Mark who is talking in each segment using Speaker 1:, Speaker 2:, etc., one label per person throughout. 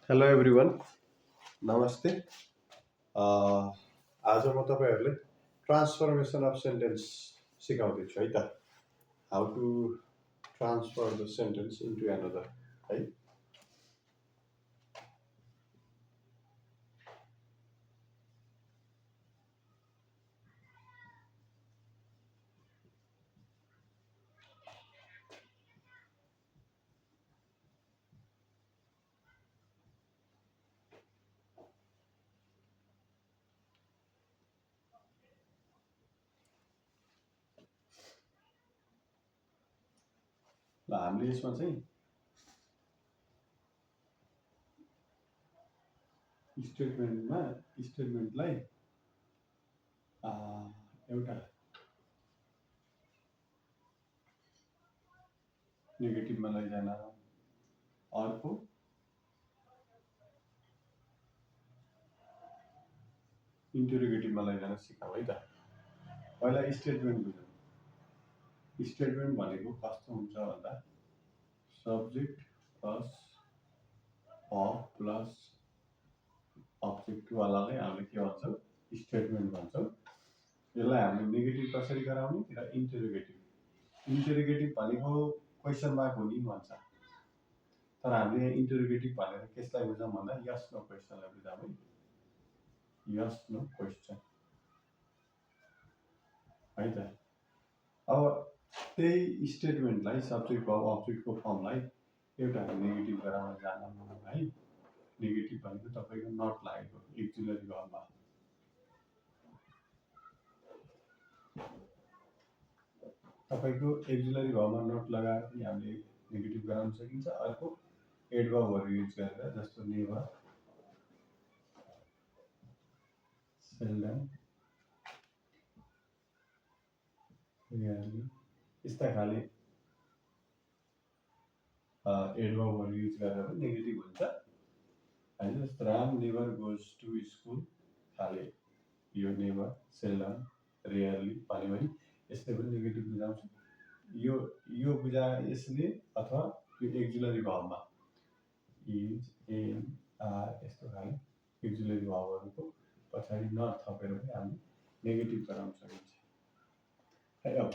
Speaker 1: Hello everyone, नमस्ते। आज म तपाईँहरूले ट्रान्सफर्मेसन अफ सेन्टेन्स सिकाउँदैछु है त। How to transfer the sentence into another है। ल हामीले यसमा चाहिँ स्टेटमेन्टलाई एउटा नेगेटिभमा लैजान, अर्को इन्टरोगेटिभमा लैजान सिकाऊ है त। पहिला स्टेटमेन्ट बुझौँ। स्टेटमेन्ट भनेको कस्तो हुन्छ भन्दा सब्जेक्ट प्लस verb प्लस अब्जेक्टवालालाई हामीले के भन्छौँ? स्टेटमेन्ट भन्छौँ। यसलाई हामीले नेगेटिभ कसरी गराउने र इन्टरोगेटिभ भनेको क्वेसन मार्क हुने भन्छ। तर हामीले यहाँ इन्टरोगेटिभ भनेर केसलाई बुझौँ भन्दा यस नो क्वेसनलाई बुझौँ है। यस नो क्वेसन है त। अब त्यही स्टेटमेन्टलाई सब्जेक्ट वर्ब अब्जेक्टको फर्मलाई एउटा नेगेटिभ गराउन जान है। नेगेटिभ भनेको तपाईँको नट लागेको एक्जुलरी वर्बमा। तपाईँको एक्जुलरी वर्बमा नट लगाएर पनि हामीले नेगेटिभ गराउन सकिन्छ। अर्को एडभर्बहरू युज गरेर, जस्तो नेभर, सेल्डम, रेयरली, यस्ता खाले एडभर्बहरू युज गरेर पनि नेगेटिभ हुन्छ होइन। जस्तो Ram never goes to school खाले यो नेभर, सेल्डम, रेयरली भन्यो भने यसले पनि नेगेटिभ बुझाउँछ। यो बुझा यसले अथवा यो एक्जुलरी वर्बमा इज, एम, आर यस्तो खाले एक्जुलरी वर्बहरूको पछाडि नट थपेर पनि हामीले नेगेटिभ गराउन सकिन्छ। अब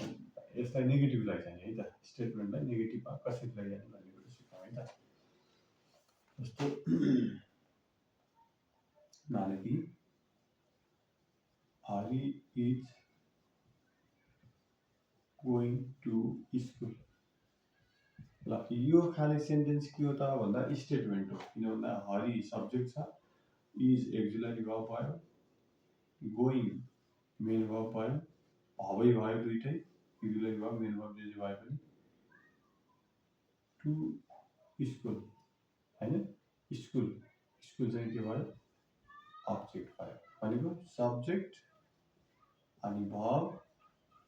Speaker 1: यसलाई नेगेटिभ लैजाने है त। स्टेटमेन्टलाई नेगेटिभमा कसरी लैजाने भन्ने कुरा सिकाउँ है त। जस्तो माने कि Hari is going to school. ल यो खाले सेन्टेन्स के हो त भन्दा स्टेटमेन्ट हो। किन भन्दा हरि सब्जेक्ट छ, इज एक्जुलरी वर्ब भयो, गोइङ मेन वर्ब भयो, हबै भयो, दुइटै एक्जुलरी वर्ब मेन वर्ब जे भए पनि, टु स्कुल हैन। स्कुल चाहिँ के भयो? अब्जेक्ट भयो। भनेको सब्जेक्ट अनि वर्ब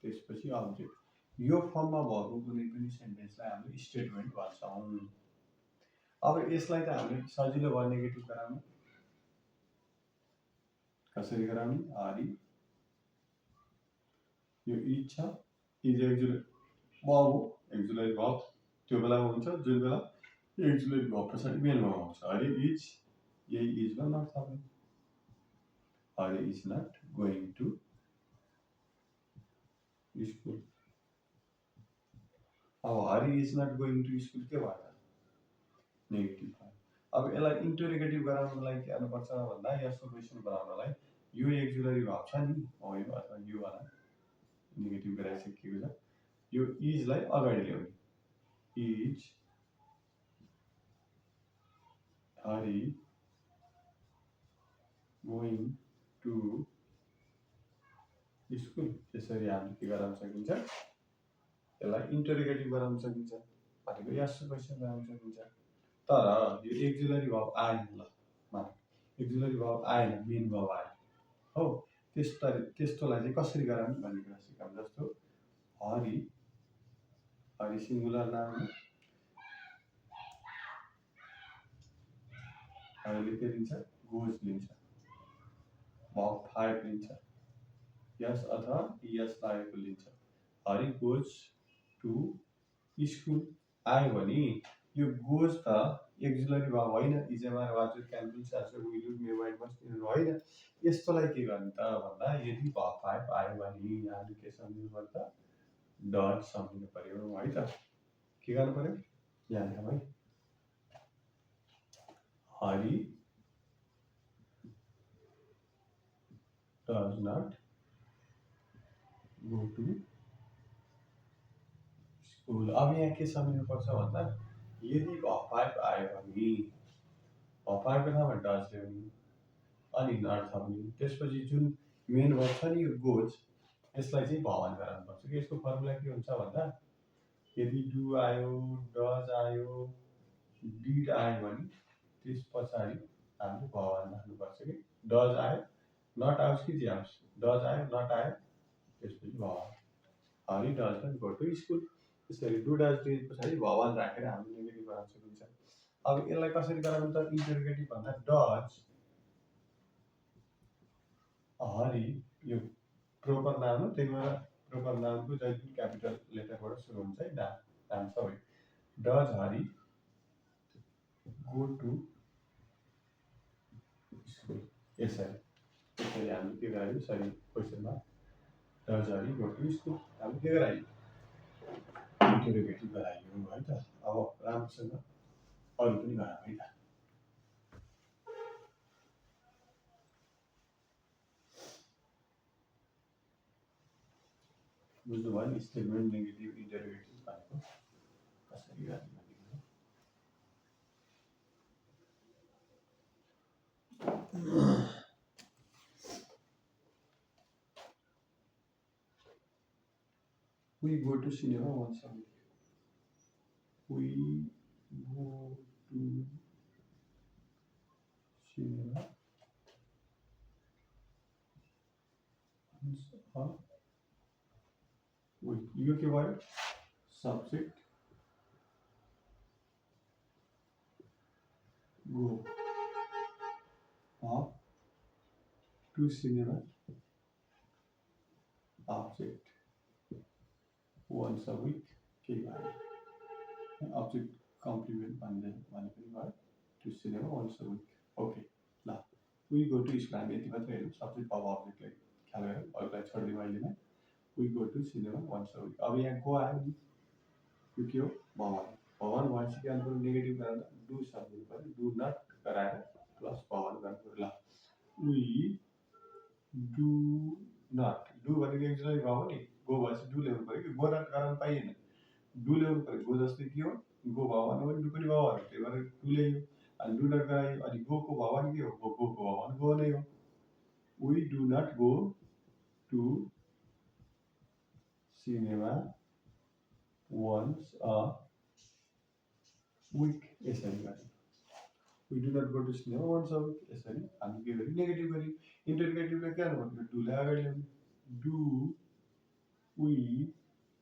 Speaker 1: त्यसपछि अब्जेक्ट। यो फर्ममा भएको कुनै पनि सेन्टेन्सलाई हामीले स्टेटमेन्ट भन्छौँ। अब यसलाई त हामीले सजिलो भयो नेगेटिभ गराउनु। कसरी गराउने? हरि यो इज छ, इज एक्जुलरी वर्ब हो, एक्जुलरी वर्ब त्यो बेलामा हुन्छ जुन बेला एक्जुलरी वर्ब पछाडि मेन वर्ब आउँछ। हरि इज, यही इजमा नट थप्ने। Hari is not going to school. अब Hari is not going to school के भयो त? नेगेटिभ भयो। अब यसलाई इन्टरोगेटिभ गराउनको लागि के गर्नुपर्छ भन्दा यस्तो क्वेसन बनाउनलाई यो एक्जुलरी वर्ब छ नि, हो यो अथवा यो वाला नेगेटिभ गराइसकेको छ। यो इजलाई अगाडि ल्याउने। Is Hari going to school. यसरी हामीले के गराउन सकिन्छ? यसलाई इन्टरोगेटिभ गराउन सकिन्छ। भनेको यस्तो क्वेसन गराउन सकिन्छ। तर यो एक्जुलरी वर्ब आएन। ल माने एक्जुलरी वर्ब आएन, मेन वर्ब आयो हो। त्यस्तोलाई चाहिँ कसरी गराउने भन्ने कुरा सिकाउँ। जस्तो हरि सिङ्गुलर नाम हो, हरिले के लिन्छ? गोज लिन्छ, वर्ब 5 लिन्छ, यस अथवा यस लागेको लिन्छ। हरि गोज टु स्कुल आयो भने यो गोज त एक्जिलरी भाव होइन, इजेमा वाचर क्यान्सल सासो विल मे वाइड मस्ट होइन। यस्तोलाई के गर्ने त भन्दा यदि भाव फाइभ आयो भने यहाँले के सम्झिनु पर्छ, डज सम्झिनु पर्यो है त। के गर्नु पर्यो यहाँ लेखौँ है, Hari does not go to school. अब यहाँ के सम्झिनु पर्छ भन्दा यदि भाव फाइभ आयो भने भाव फाइभको ठाउँमा डज ल्याउने अनि नट थप्ने, त्यसपछि जुन मेन वर्ड छ नि यो गोज, यसलाई चाहिँ भवन गराउनुपर्छ कि यसको फर्मुला के हुन्छ भन्दा यदि डु आयो, डज आयो, डिड आयो भने त्यस पछाडि हामीले भवन राख्नुपर्छ कि डज आयो नट आओस् कि जे आओस्, डज आयो नट आयो त्यसपछि भवन। Hari does not go to school, त्यसरी डु डज डिड पछाडि भवन राखेर हामीले नेगेटिभ बनाउन सकिन्छ। अब यसलाई कसरी गराउनु त इन्टरगेटिभ भन्दा डज हरि, यो प्रोपर नाउन हो, त्यही भएर प्रोपर नाउनको जहिले पनि क्यापिटल लेटरबाट सुरु हुन्छ है, नाम सबै। Does Hari go to school, यसरी हामीले के गरायौँ, सरी क्वेसनमा does Hari go to school हामीले के गरायौँ, इन्टरगेटिभ गरायौँ है त। अब राम्रोसँग अरू पनि गराउँ है त। बुझ्नुभयो नि स्टेटमेन्ट नेगेटिभ इन्टरगेटिभ भनेको कसरी गर्ने भनेको। We go to cinema once a week. We go to cinema once a week. यो के भयो, subject go up to cinema, object once a week के भयो, object कम्प्लिमेन्ट भन्ने पनि भयो, to cinema once a week। Okay ल, we go to school हामी यति मात्रै हेरौँ, सब्जेक्ट अब अब्जेक्टलाई ख्याल गरौँ, अरूलाई छोडिदिउँ अहिलेमा। we go to cinema once a week। अब यहाँ गो आयो नि, यो के हो, भवन। भवन भनेपछि के गर्नु पर्यो, नेगेटिभ गराउँदा डु सम्झिनु पर्यो, डु नट गराएर प्लस भवन गर्नु पर्यो। ल, we do not, डु भनेको एक्जिलरी भाव हो नि, गो भएपछि डु ल्याउनु पर्यो कि, गो नट गराउनु पाइएन, डु ल्याउनु पर्यो। गो जस्तै के हो, गो भवन हो भने डु पनि भवन हो, त्यही भएर डु ल्यायो अनि डु नट गरायो, अनि गोको भवन के हो, गोको भवन गो नै हो। we do not go to cinema once a week, यसरी गर्ने। we do not go to cinema once a week, यसरी हामी के गर्यौँ, नेगेटिभ गर्यौँ। इन्टरगेटिभलाई के गर्नु पर्यो, डुलाई अगाडि ल्याउनु, do we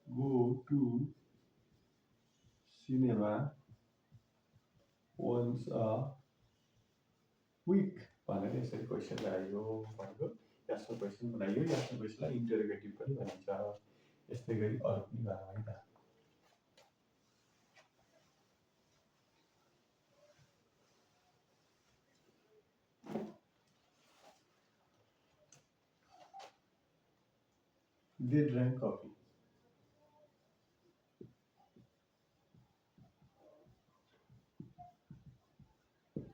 Speaker 1: go to cinema once a week भनेर यसरी क्वेसन गराइयो भनेको, यस्तो क्वेसन बनाइयो, यस्तो क्वेसनलाई इन्टरगेटिभ पनि भनिन्छ। यस्तै गरी अरू पनि गरौँ है त। They drank coffee.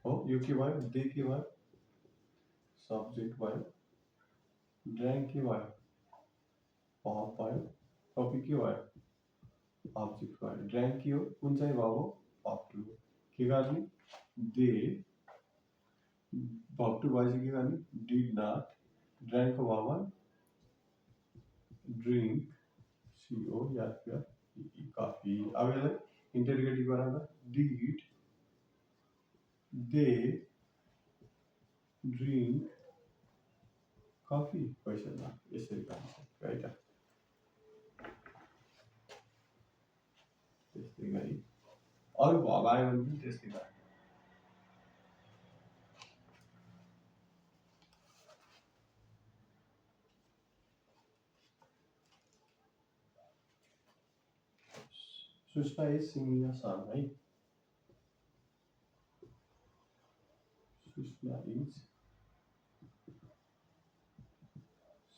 Speaker 1: हो, यो के भयो, दे के भयो, सब्जेक्ट भयो, ड्राङ्क के भयो, भाव भयो, कफी के भयो, अब्जेक्ट भयो। ड्राङ्क के हो, कुन चाहिँ भाव हो, भाव टु हो। के गर्ने, दे भाव टु भएपछि के गर्ने, डिड नट, ड्राङ्कको भाव ड्रिङ्क, सिओ या कफी। अब यसलाई इन्टरगेटिभ गराउँदा डिड दे ड्रिङ्क कफी, क्वेसनमा यसरी गर्न सक्यो है त। त्यस्तै गरी अरू भाव आयो भने पनि त्यस्तै गरे। Sushma is singing a song है, Sushma is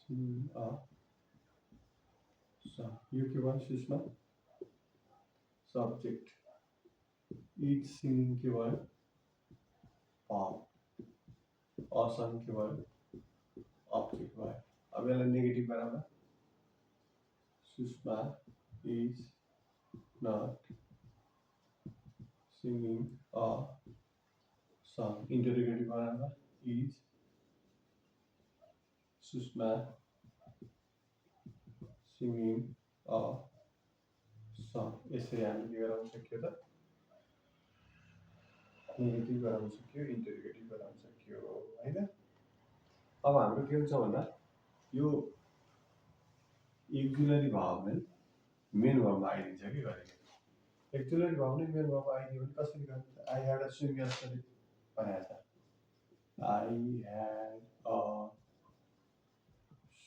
Speaker 1: singing a song. यो के भयो सुषमा सब्जेक्ट इज सिंगिङ के भयो verb a song के भयो object भयो अब यसलाई नेगेटिभ बनाउन Sushma is not singing a song interrogative बनाउन is Sushma singing a song यसरी हामीले के गराउन सक्यो त नेगेटिभ गराउन सक्यो इन्टरोगेटिभ गराउन सक्यो हैन अब हाम्रो के हुन्छ भन्दा यो एक्जुलरी भाव नै मेन भावमा आइदिन्छ कि गरेको एक्जुलरी भाव नै मेन भावमा आइदियो भने कसरी गर्नु I had a swim yesterday भनेको छ I had a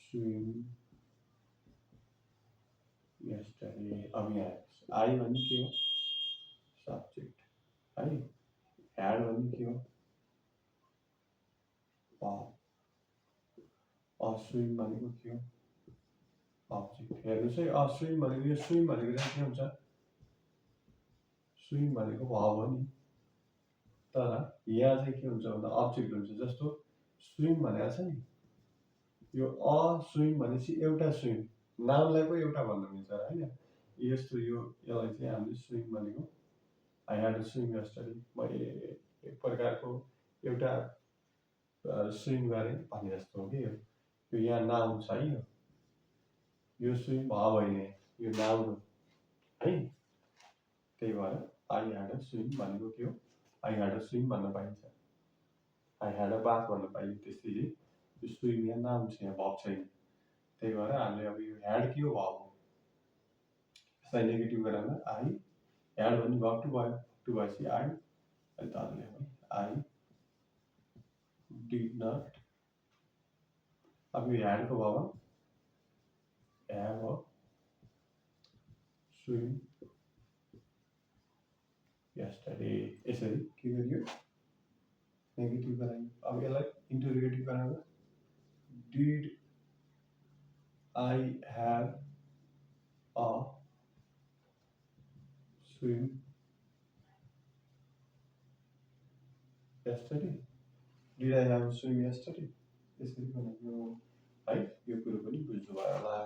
Speaker 1: swim yesterday अब यहाँ आई भन्ने के हो सब्जेक्ट है ह्याड भन्ने के हो अस्विम भनेको के हो अब्जेक्ट हेर्नुहोस् है अस्विम भनेको यो स्विम भनेको चाहिँ के हुन्छ स्विम भनेको भाव हो नि तर यहाँ चाहिँ के हुन्छ भन्दा अब्जेक्ट हुन्छ जस्तो स्विम भनेको छ नि यो अस्विम भनेपछि एउटा स्विम नामलाई पो एउटा भन्न मिल्छ हैन यस्तो यो यसलाई चाहिँ हामीले स्विम भनेको I had a swim yesterday म एक प्रकारको एउटा स्विम गरेँ भने जस्तो हो कि यो यहाँ नाउन छ है यो स्विम भाव होइन यो नाउन हो है त्यही भएर आई ह्याड अ स्विम भनेको के हो आई ह्याड अ स्विम भन्न पाइन्छ आई ह्याड अ बाथ भन्न पाइन्छ त्यसैले यो स्विम यहाँ नाउन छ यहाँ भाव छैन त्यही भएर हामीले अब यो ह्याड के हो भाव हो यसलाई नेगेटिभ गराउन आई ह्याड भन्ने भाव टु भयो टु भएपछि आई अनि तलले भने आई डिड नट अब यो ह्याडको भाव have a swim yesterday यसरी के गरियो नेगेटिभ गरायो अब यसलाई इन्टरोगेटिभ गराउँदा did I have a swim yesterday did I have a swim yesterday यसरी बनायो है यो कुरो पनि बुझ्नु भयो होला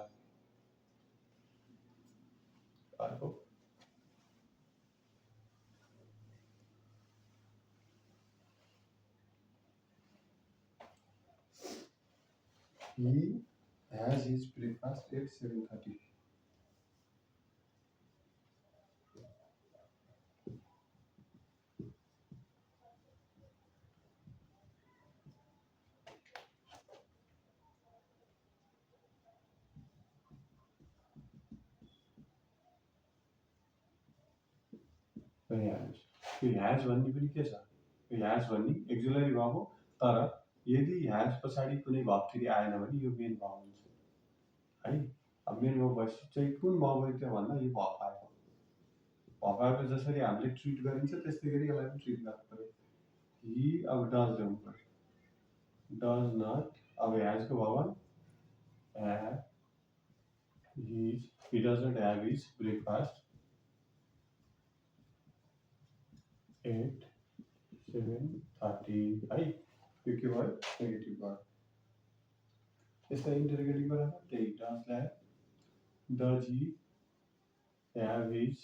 Speaker 1: अर्को he has his breakfast at 7:30 यो ह्याज भन्ने पनि के छ यो ह्याज भन्ने एक्जुलरी भाव हो तर यदि ह्याज पछाडि कुनै भाव फेरि आएन भने यो मेन भाव हुन्छ है अब मेन भाव भएपछि चाहिँ कुन भाव भयो त्यो भन्दा यो भाव आयो भाव आएको जसरी हामीले ट्रिट गरिन्छ त्यस्तै गरी यसलाई पनि ट्रिट गर्नु पर्यो हि अब डज ल्याउनु पर्यो डज नट अब ह्याजको भाव he does not have his breakfast at 7:30 है यो के भयो नेगेटिभ भयो यसलाई इन्टरोगेटिभ गराउँदा त्यही डज ल्यायो does he have his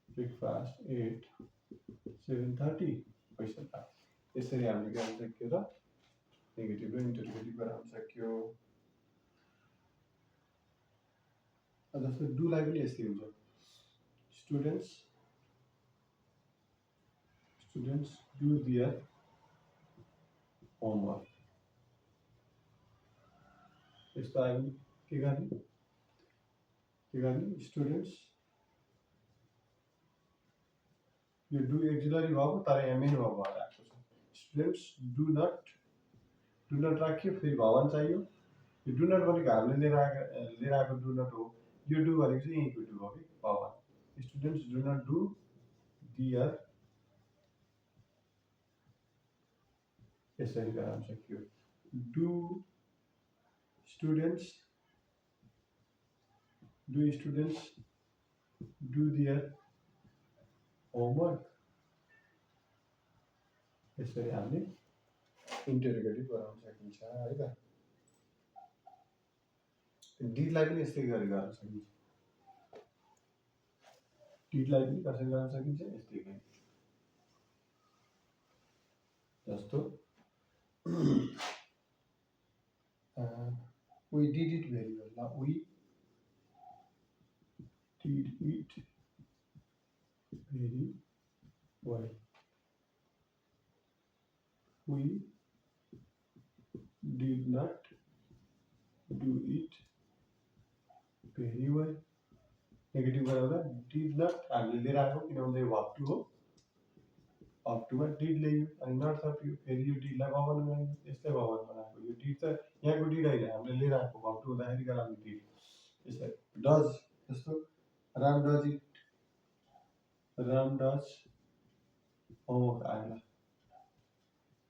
Speaker 1: breakfast at 7:30 भइसक्यो यसरी हामीले गर्न सक्यो र नेगेटिभ र इन्टरोगेटिभ गराउन सक्यो जस्तो डुलाई पनि यस्तै हुन्छ students do their homework यस्तो आयो भने के गर्ने स्टुडेन्ट्स यो डु एक्जुलरी भाव तर यहाँ मेन भाव भएर आएको छ स्टुडेन्ट्स डु नट राख्यो फेरि भवन चाहियो यो डु नट भनेको हामीले लिएर आएको डु नट हो यो डु भनेको चाहिँ यहीँको डु हो कि भवन स्टुडेन्ट्स डु नट डु दियर यसरी गराउन सकियो do students do their homework यसरी हामीले इन्टरोगेटिभ गराउन सकिन्छ है त डिडलाई पनि यस्तै गरी गर्न सकिन्छ डिडलाई पनि कसरी गर्न सकिन्छ यस्तै गरी जस्तो we did it very well now we did it very well we did not do it very well negative गराउँदा डिड नट हामीले लिएर आएको किनभने यो अप टु हो अप टुमा डिड ल्यायो अनि नट थप्यो फेरि यो डिडलाई भवन बनायो यस्तै भवन बनाएको यो डिड त यहाँको डिड होइन हामीले लिएर आएको अप टु हुँदाखेरि गराउने डिड यसरी डज जस्तो राम डज होमवर्क आएन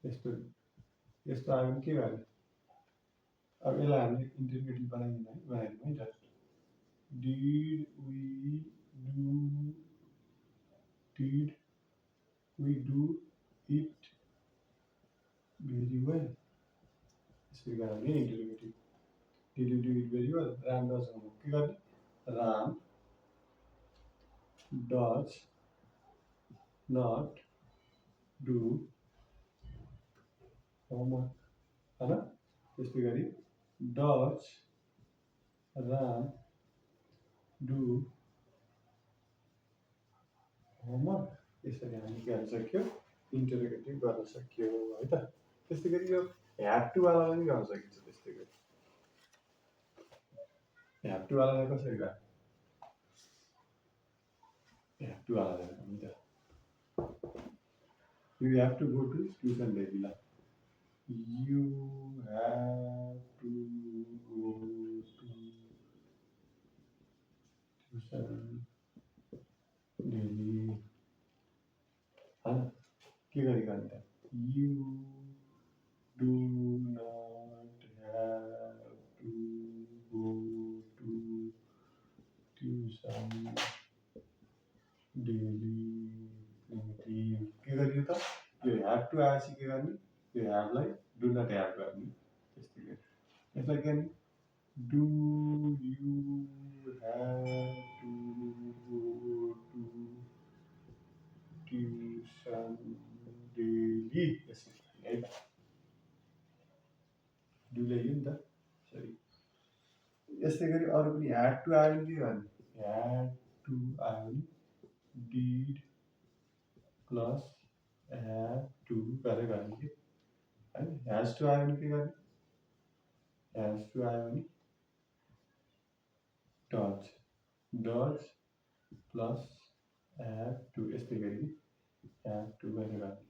Speaker 1: यस्तो आयो भने के गर्ने अब यसलाई हामीले इन्टरप्रेटिभ बनाइदिउँ है just did we do it very well यसरी गराउने interpretive did you do it very well Ram does homework के गर्ने Ram does not do homework हैन त्यस्तै गरी डज राम डु होमवर्क यसरी हामीले के गर्न सक्यो इन्टरोगेटिभ गर्न सक्यो है त त्यस्तै गरी यो ह्याभ टु वाला पनि गर्न सकिन्छ त्यस्तै गरी ह्याभ टु वालालाई कसरी गर्ने ह्याभ टु वालालाई हुन्छ you have to go to tuition baby la you have to go to tuition daily हैन के गरी गर्ने त you do not have to go to tuition daily के गरियो त यो ह्याभ टु आएपछि के गर्ने यो ह्याभलाई डु नट ह्याभ गर्ने त्यस्तै गरी यसलाई के गर्ने do you have to go to tuition daily यसरी है त डु ल्यायो नि त सरी यस्तै गरी अरू पनि ह्याड टु आयो भने के गर्ने ह्याड टु आयो भने डिड प्लस have to गरेर गर्ने के हैन has to आयो भने के गर्ने has to आयो भने does प्लस have to यस्तै गरी have to गरेर गर्ने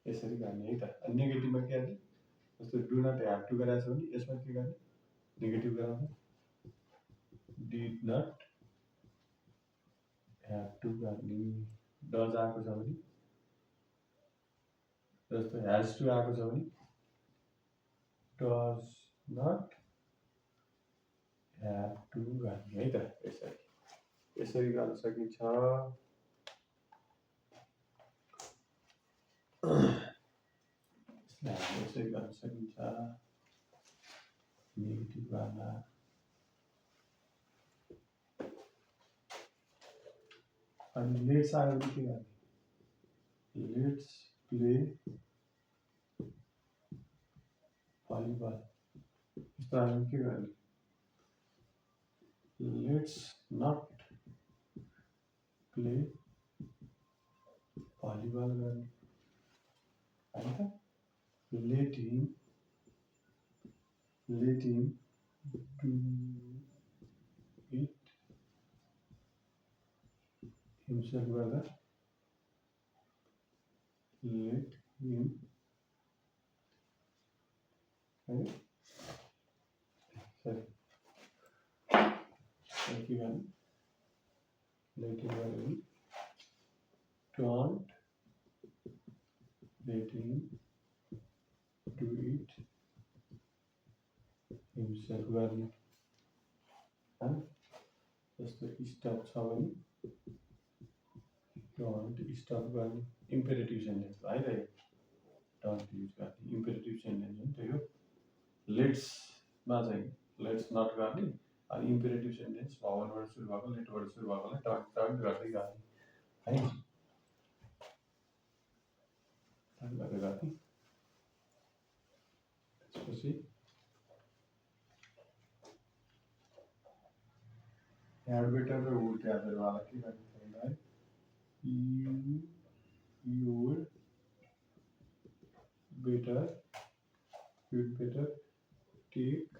Speaker 1: यसरी गर्ने है त अनि नेगेटिभमा के गर्ने जस्तो डु नट have to गरेछ भने यसमा के गर्ने नेगेटिभ गराउँदा did not have to गर्ने डज आएको छ भने जस्तो has to आएको छ भने does not have to गर्ने है त यसरी गर्न सकिन्छ यसरी गर्न सकिन्छ नेगेटिभ वाला अनि लेट्स आयो भने के गर्ने लेट्स प्ले भलिबल यस्तो आयो भने के गर्ने लेट्स नट प्ले भलिबल गर्ने हैन त let him do it himself गर्दा let him है सरी के गर्ने let him गर्दा don't letting do it himself गर्ने हैन जस्तो स्टप छ भने डोन्ट स्टप गर्ने इम्पेरेटिभ सेन्टेन्स है त डोन्ट युज गर्ने इम्पेरेटिभ सेन्टेन्स हो नि त यो लेट्स मा चाहिँ लेट्स नट गर्ने अनि इम्पेरेटिभ सेन्टेन्स भावलबाट सुरु भएको लेटबाट सुरु भएकोलाई डन्ट डन्ट गर्दै गर्ने है डन्ट गर्दै गर्ने त्यसपछि ह्याड बेटर र वुड ग्यादरवाला के गर्ने भन्दा you would better take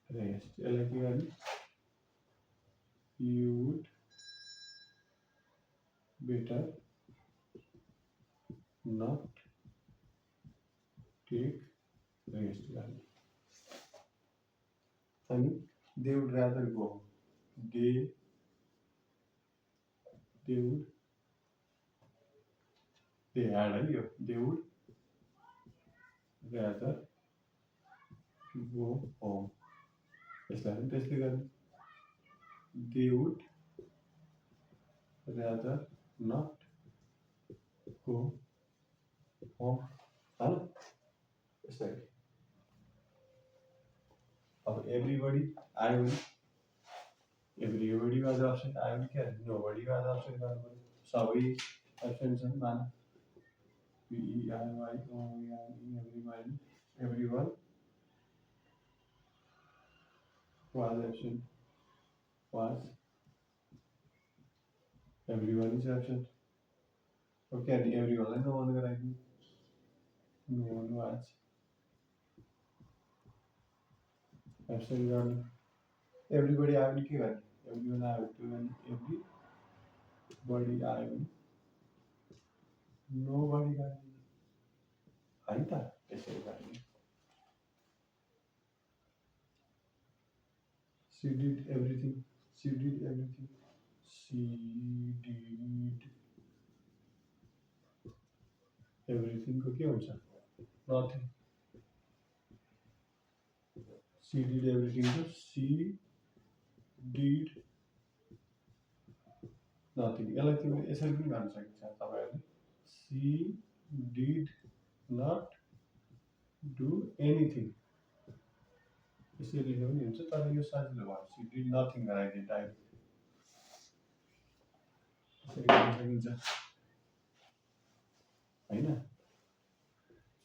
Speaker 1: rest यसलाई के गर्ने you would better not take rest गर्ने अनि they would rather go they would they had है यो they would rather go home यसलाई पनि त्यसले गर्ने they would rather not go home हैन यसलाई अब everybody आयो भने everybody was absent आयो भने के nobody was absent गर्नु पर्यो सबै एब्सेन्ट छन् मान everyone was absent was everyone is absent okay and everyone no one गराइदिनु no one was absent गर्नु everybody आयो भने के गर्ने everyone आयो भने everybody आयो भने nobody गर्ने है त त्यसै गर्ने she did everything she did everything she did everything को के हुन्छ nothing she did everything को she did nothing यसलाई तिमीले यसरी पनि भन्न सकिन्छ तपाईहरुले she did not do anything यसरी लेख्दा पनि हुन्छ तर यो सजिलो भयो she did nothing गराइदिए डाइरेक्ट यसरी गर्न सकिन्छ हैन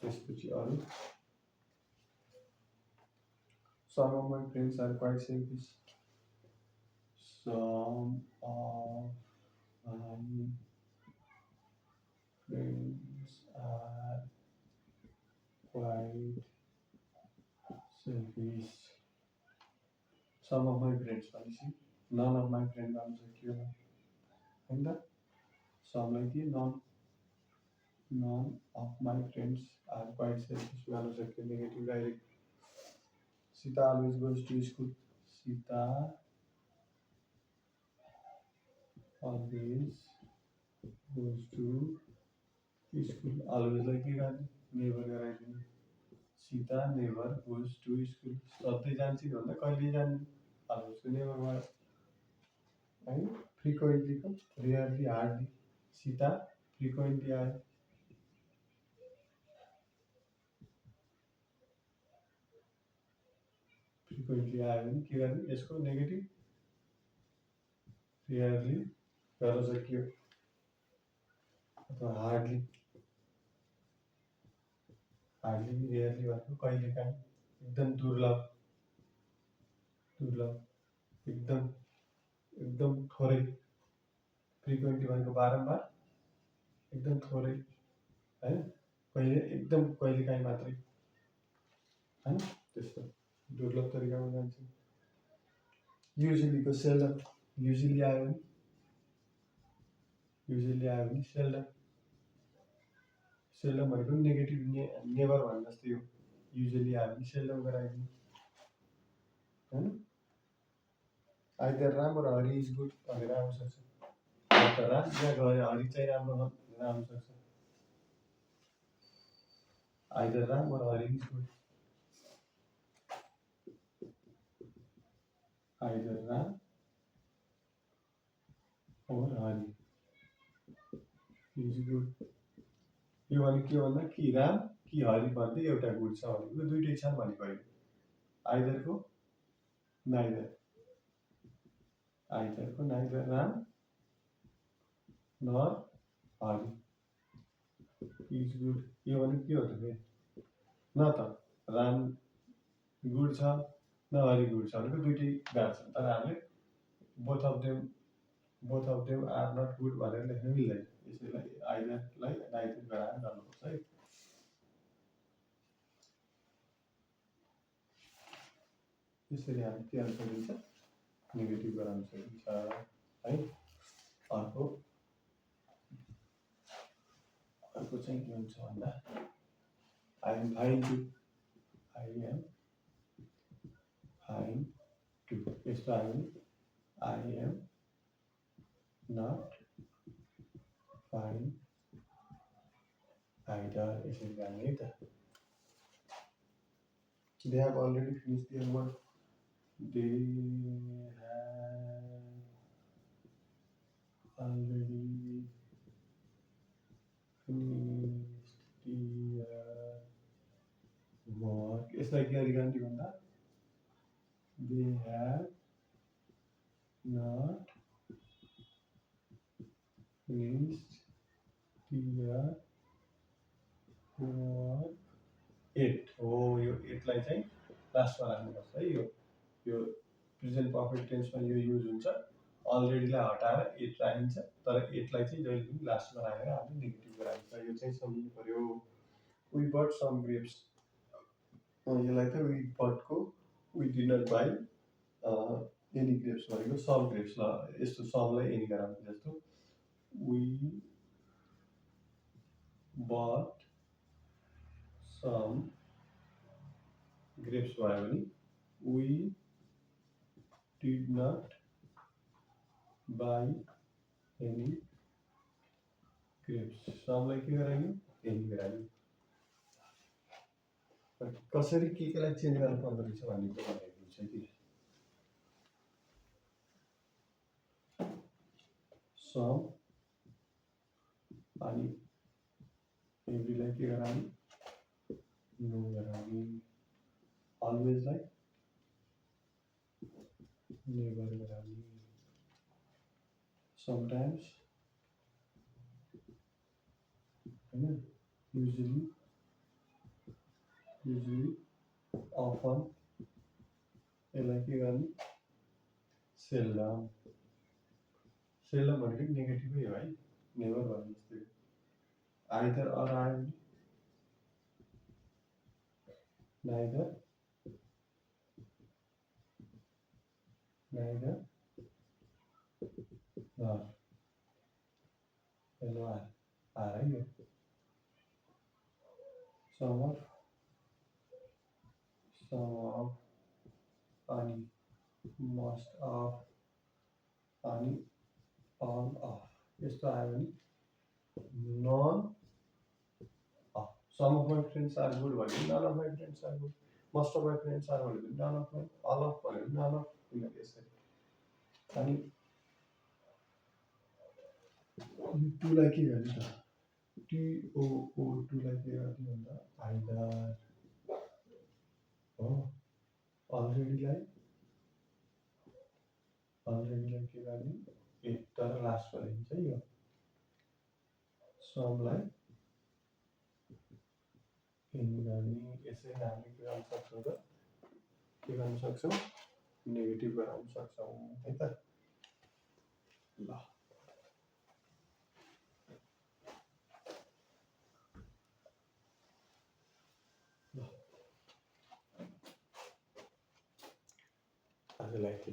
Speaker 1: त्यसपछि अरु some of my friends are quite selfish some of my friends are quite selfish some of my friends भनेपछि none of my friends भन्न सकियो हैन त some like none of my friends are quite selfish भन्न सकियो negative direct Sita always goes to school Sita always goes to school always like के गर्ने never गराइदिनु Sita never goes to school सधैँ जान्छ भन्दा कहिले जान्छ always को नेभर भयो हैन frequently को rarely hardly Sita frequently आयो frequently आयो भने के गर्ने यसको नेगेटिभ rarely गर्न सकियो अथवा हार्डली rarely भनेको कहिलेकाहीँ एकदम दुर्लभ एकदम थोरै फ्रिक्वेन्टली भनेको बारम्बार एकदम थोरै हैन कहिले एकदम कहिलेकाहीँ मात्रै हैन त्यस्तो दुर्लभ तरिकामा जान्छ युजुअली को सेल्डम युजुअली आयो भने सेल्डम भनेको नेगेटिभ नेभर भन्ने जस्तै हो युजुअली आयो भने सेल्डम गराइदिनु हैन आइदर राम र हरि इज गुड भनेर आउन सक्छ तर राम या हरि चाहिँ राम्रो भनेर आउन सक्छ Either Ram or Hari is good. Either Ram or Hari is good. यो भने के भन्दा कि राम कि हरि भन्दै एउटा गुड छ भनेको दुईटै छन् भनेको होइन आइदरको neither Ram nor Hari is good यो भने के हो त फेरि न त राम गुड छ न हरि गुड छ भनेको दुईटै ब्याड छन् तर हामीले both of them are not good भनेर लेख्न मिल्दैन यसैलाई आइदरलाई नाइदर गराएर गर्नुपर्छ है यसरी हामी के गर्न सकिन्छ नेगेटिभ गराउन सकिन्छ है अर्को चाहिँ के हुन्छ भन्दा आई एम फाइन टु यस्तो आयो भने I am not fine either यसरी गर्ने है त they have already finished their work they have already finished their work यसलाई के गरी गर्ने भन्दा they have not finished their work at हो यो एटलाई चाहिँ लास्टमा राख्नुपर्छ है यो प्रेजेन्ट पर्फेक्ट टेन्समा यो युज हुन्छ अलरेडीलाई हटाएर एट राखिन्छ तर एटलाई चाहिँ जहिले पनि लास्टमा राखेर हामीले नेगेटिभ गराइन्छ यो चाहिँ सम्झिनु पर्यो वी बट सम ग्रेप्स यसलाई त वी बटको we didn't buy any grapes भनेको सम ग्रेप्स ल यस्तो समलाई एनी गराउँछ जस्तो वी बट some grapes भयो भने we did not buy any grapes समलाई के गराइयो एनी गराइयो कसरी केलाई चेन्ज गर्न पर्दो रहेछ भन्ने चाहिँ भनेको छ कि सम अनि एभ्रीलाई के गराउने no garaani always like never garaani sometimes usually often यसलाई के गर्ने seldom भनेको नेगेटिभै हो है नेभर भन्ने जस्तै आइदर अर आयो neither nor hello are you some of ani most of ani all of यस्तो आयो भने none of some of my friends are good भने none of my friends are good most of my friends are भने none of my all of भने none of यसरी अनि to लाई के गर्ने त TOO टु लाई के गर्ने भन्दा आइदर हो अलरेडीलाई के गर्ने एक तर लास्टमा लेखिन्छ यो समलाई एनी गर्ने यसरी हामीले के गर्न सक्छौँ त के गर्न सक्छौँ नेगेटिभ गराउन सक्छौँ है त ल आजलाई यति